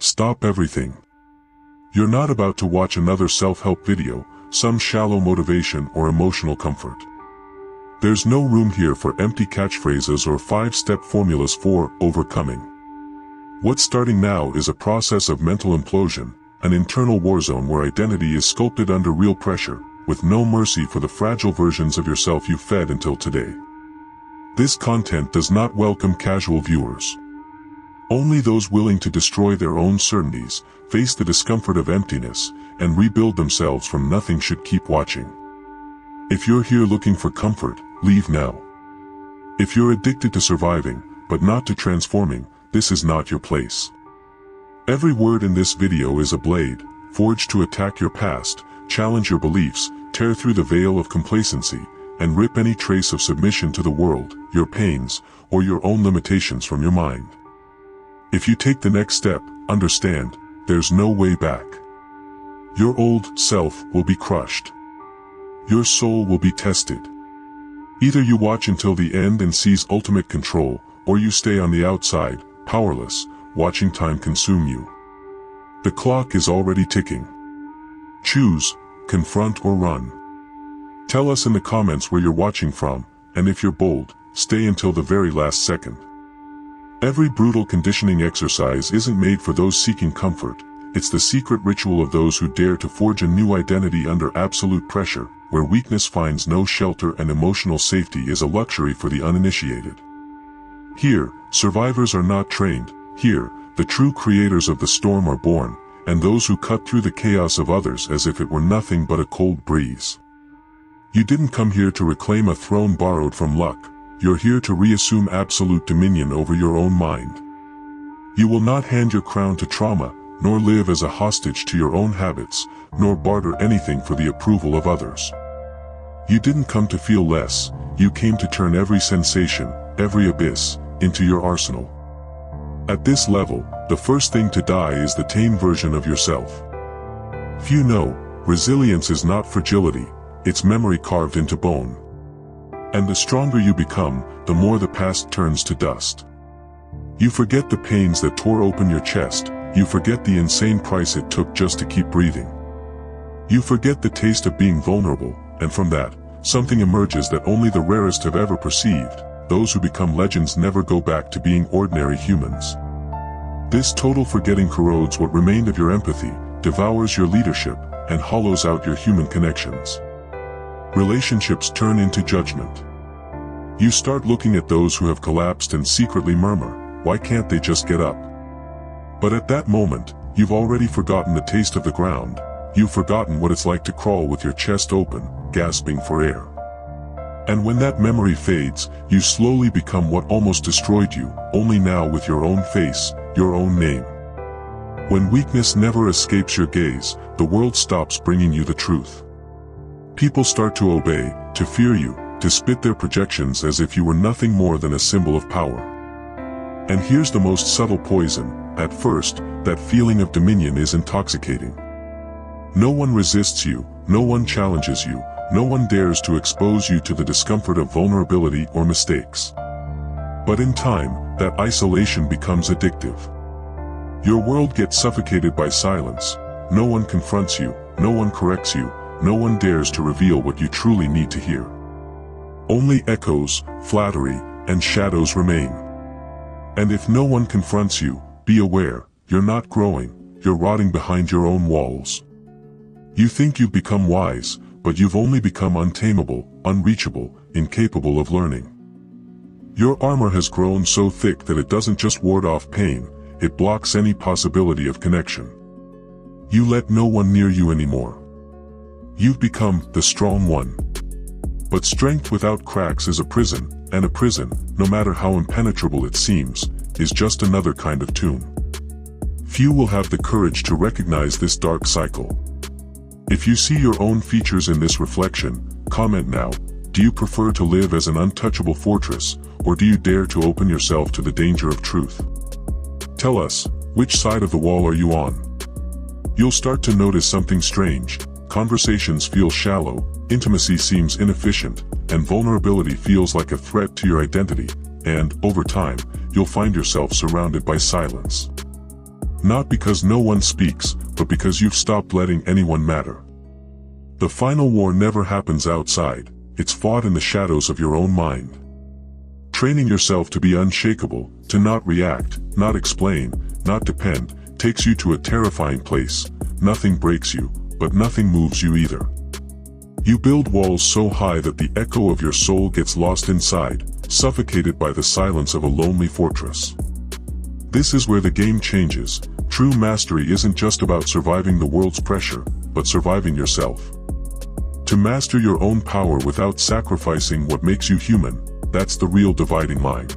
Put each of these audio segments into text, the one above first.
Stop everything. You're not about to watch another self-help video, some shallow motivation or emotional comfort. There's no room here for empty catchphrases or 5-step formulas for overcoming. What's starting now is a process of mental implosion, an internal war zone where identity is sculpted under real pressure, with no mercy for the fragile versions of yourself you fed until today. This content does not welcome casual viewers. Only those willing to destroy their own certainties, face the discomfort of emptiness, and rebuild themselves from nothing should keep watching. If you're here looking for comfort, leave now. If you're addicted to surviving, but not to transforming, this is not your place. Every word in this video is a blade, forged to attack your past, challenge your beliefs, tear through the veil of complacency, and rip any trace of submission to the world, your pains, or your own limitations from your mind. If you take the next step, understand, there's no way back. Your old self will be crushed. Your soul will be tested. Either you watch until the end and seize ultimate control, or you stay on the outside, powerless, watching time consume you. The clock is already ticking. Choose, confront or run. Tell us in the comments where you're watching from, and if you're bold, stay until the very last second. Every brutal conditioning exercise isn't made for those seeking comfort, it's the secret ritual of those who dare to forge a new identity under absolute pressure, where weakness finds no shelter and emotional safety is a luxury for the uninitiated. Here, survivors are not trained, here, the true creators of the storm are born, and those who cut through the chaos of others as if it were nothing but a cold breeze. You didn't come here to reclaim a throne borrowed from luck. You're here to reassume absolute dominion over your own mind. You will not hand your crown to trauma, nor live as a hostage to your own habits, nor barter anything for the approval of others. You didn't come to feel less, you came to turn every sensation, every abyss, into your arsenal. At this level, the first thing to die is the tame version of yourself. Few know, resilience is not fragility, it's memory carved into bone. And the stronger you become, the more the past turns to dust. You forget the pains that tore open your chest, you forget the insane price it took just to keep breathing. You forget the taste of being vulnerable, and from that, something emerges that only the rarest have ever perceived. Those who become legends never go back to being ordinary humans. This total forgetting corrodes what remained of your empathy, devours your leadership, and hollows out your human connections. Relationships turn into judgment. You start looking at those who have collapsed and secretly murmur, why can't they just get up? But at that moment, you've already forgotten the taste of the ground, you've forgotten what it's like to crawl with your chest open, gasping for air. And when that memory fades, you slowly become what almost destroyed you, only now with your own face, your own name. When weakness never escapes your gaze, the world stops bringing you the truth. People start to obey, to fear you, to spit their projections as if you were nothing more than a symbol of power. And here's the most subtle poison, at first, that feeling of dominion is intoxicating. No one resists you, no one challenges you, no one dares to expose you to the discomfort of vulnerability or mistakes. But in time, that isolation becomes addictive. Your world gets suffocated by silence, no one confronts you, no one corrects you, no one dares to reveal what you truly need to hear. Only echoes, flattery, and shadows remain. And if no one confronts you, be aware, you're not growing, you're rotting behind your own walls. You think you've become wise, but you've only become untamable, unreachable, incapable of learning. Your armor has grown so thick that it doesn't just ward off pain, it blocks any possibility of connection. You let no one near you anymore. You've become the strong one. But strength without cracks is a prison, and a prison, no matter how impenetrable it seems, is just another kind of tomb. Few will have the courage to recognize this dark cycle. If you see your own features in this reflection, comment now. Do you prefer to live as an untouchable fortress, or do you dare to open yourself to the danger of truth? Tell us, which side of the wall are you on? You'll start to notice something strange. Conversations feel shallow, intimacy seems inefficient, and vulnerability feels like a threat to your identity, and, over time, you'll find yourself surrounded by silence. Not because no one speaks, but because you've stopped letting anyone matter. The final war never happens outside, it's fought in the shadows of your own mind. Training yourself to be unshakable, to not react, not explain, not depend, takes you to a terrifying place. Nothing breaks you, but nothing moves you either. You build walls so high that the echo of your soul gets lost inside, suffocated by the silence of a lonely fortress. This is where the game changes. True mastery isn't just about surviving the world's pressure, but surviving yourself. To master your own power without sacrificing what makes you human, that's the real dividing line.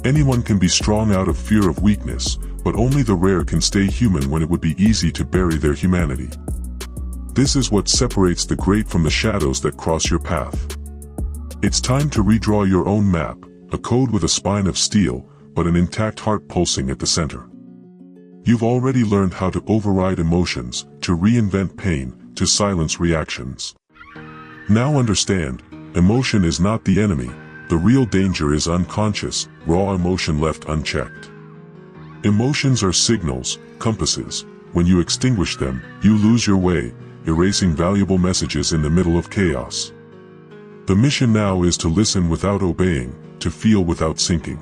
Anyone can be strong out of fear of weakness, but only the rare can stay human when it would be easy to bury their humanity. This is what separates the great from the shadows that cross your path. It's time to redraw your own map, a code with a spine of steel, but an intact heart pulsing at the center. You've already learned how to override emotions, to reinvent pain, to silence reactions. Now understand, emotion is not the enemy. The real danger is unconscious, raw emotion left unchecked. Emotions are signals, compasses. When you extinguish them, you lose your way, erasing valuable messages in the middle of chaos. The mission now is to listen without obeying, to feel without sinking.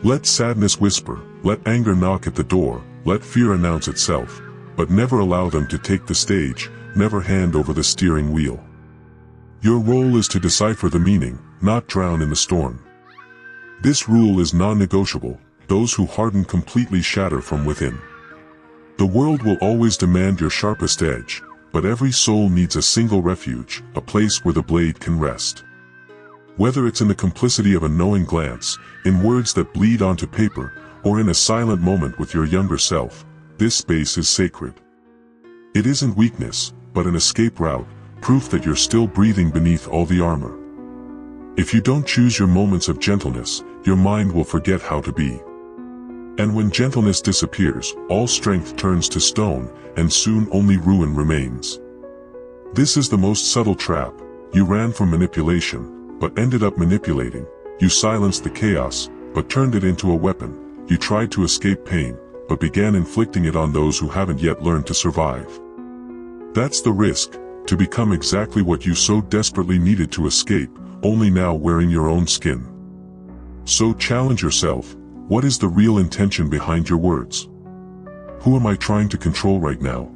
Let sadness whisper, let anger knock at the door, let fear announce itself, but never allow them to take the stage, never hand over the steering wheel. Your role is to decipher the meaning, not drown in the storm. This rule is non-negotiable. Those who harden completely shatter from within. The world will always demand your sharpest edge, but every soul needs a single refuge, a place where the blade can rest. Whether it's in the complicity of a knowing glance, in words that bleed onto paper, or in a silent moment with your younger self, this space is sacred. It isn't weakness, but an escape route, proof that you're still breathing beneath all the armor. If you don't choose your moments of gentleness, your mind will forget how to be. And when gentleness disappears, all strength turns to stone, and soon only ruin remains. This is the most subtle trap. You ran from manipulation, but ended up manipulating. You silenced the chaos, but turned it into a weapon. You tried to escape pain, but began inflicting it on those who haven't yet learned to survive. That's the risk, to become exactly what you so desperately needed to escape, only now wearing your own skin. So challenge yourself. What is the real intention behind your words? Who am I trying to control right now?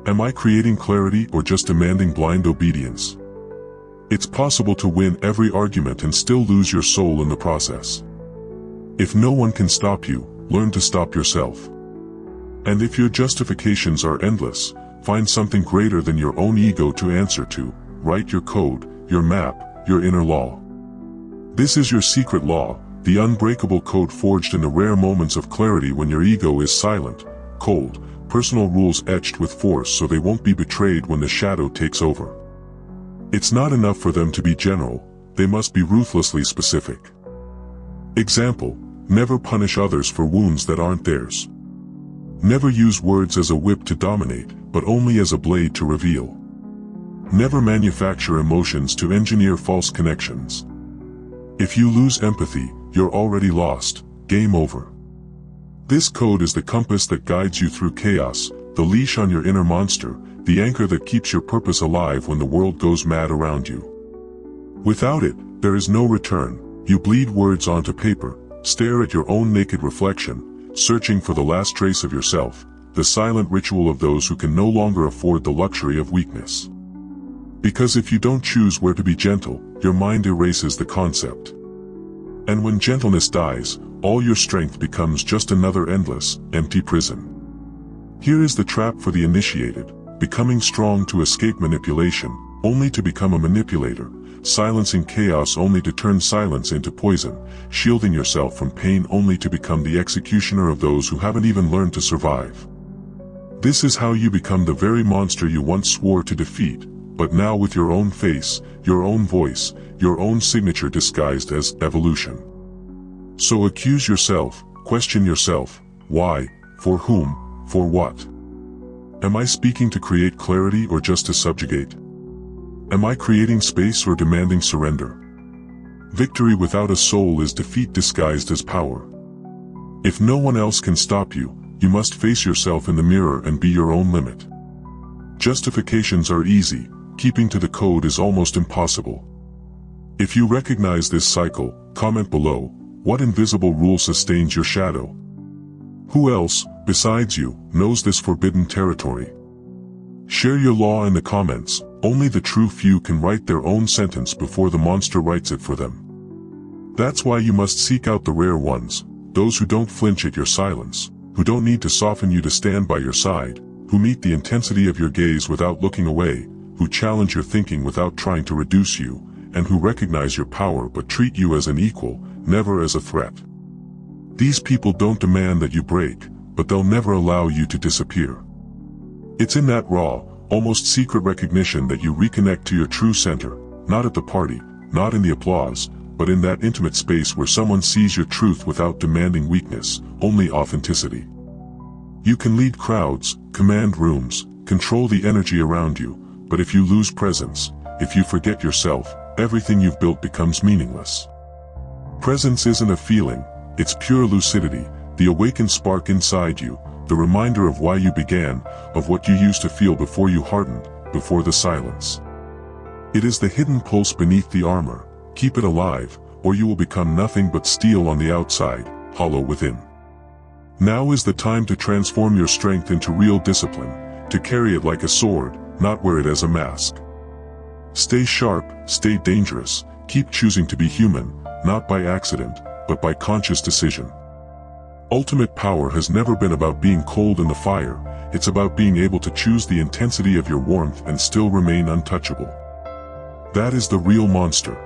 Am I creating clarity or just demanding blind obedience? It's possible to win every argument and still lose your soul in the process. If no one can stop you, learn to stop yourself. And if your justifications are endless, find something greater than your own ego to answer to. Write your code, your map, your inner law. This is your secret law, the unbreakable code forged in the rare moments of clarity when your ego is silent, cold, personal rules etched with force so they won't be betrayed when the shadow takes over. It's not enough for them to be general, they must be ruthlessly specific. Example, never punish others for wounds that aren't theirs. Never use words as a whip to dominate, but only as a blade to reveal. Never manufacture emotions to engineer false connections. If you lose empathy, you're already lost, game over. This code is the compass that guides you through chaos, the leash on your inner monster, the anchor that keeps your purpose alive when the world goes mad around you. Without it, there is no return. You bleed words onto paper, stare at your own naked reflection, searching for the last trace of yourself, the silent ritual of those who can no longer afford the luxury of weakness. Because if you don't choose where to be gentle, your mind erases the concept. And when gentleness dies, all your strength becomes just another endless, empty prison. Here is the trap for the initiated, becoming strong to escape manipulation, only to become a manipulator, silencing chaos only to turn silence into poison, shielding yourself from pain only to become the executioner of those who haven't even learned to survive. This is how you become the very monster you once swore to defeat, but now with your own face, your own voice, your own signature disguised as evolution. So accuse yourself, question yourself, why, for whom, for what? Am I speaking to create clarity or just to subjugate? Am I creating space or demanding surrender? Victory without a soul is defeat disguised as power. If no one else can stop you, you must face yourself in the mirror and be your own limit. Justifications are easy, keeping to the code is almost impossible. If you recognize this cycle, comment below, what invisible rule sustains your shadow? Who else, besides you, knows this forbidden territory? Share your law in the comments. Only the true few can write their own sentence before the monster writes it for them. That's why you must seek out the rare ones, those who don't flinch at your silence, who don't need to soften you to stand by your side, who meet the intensity of your gaze without looking away, who challenge your thinking without trying to reduce you, and who recognize your power but treat you as an equal, never as a threat. These people don't demand that you break, but they'll never allow you to disappear. It's in that raw, almost secret recognition that you reconnect to your true center, not at the party, not in the applause, but in that intimate space where someone sees your truth without demanding weakness, only authenticity. You can lead crowds, command rooms, control the energy around you, but if you lose presence, if you forget yourself, everything you've built becomes meaningless. Presence isn't a feeling, it's pure lucidity, the awakened spark inside you, the reminder of why you began, of what you used to feel before you hardened, before the silence. It is the hidden pulse beneath the armor. Keep it alive, or you will become nothing but steel on the outside, hollow within. Now is the time to transform your strength into real discipline, to carry it like a sword, not wear it as a mask. Stay sharp, stay dangerous, keep choosing to be human, not by accident, but by conscious decision. Ultimate power has never been about being cold in the fire, it's about being able to choose the intensity of your warmth and still remain untouchable. That is the real monster.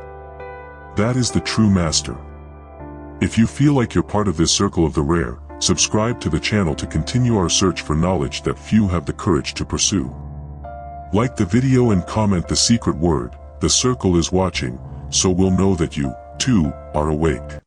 That is the true master. If you feel like you're part of this circle of the rare, subscribe to the channel to continue our search for knowledge that few have the courage to pursue. Like the video and comment the secret word, the circle is watching, so we'll know that you, too, are awake.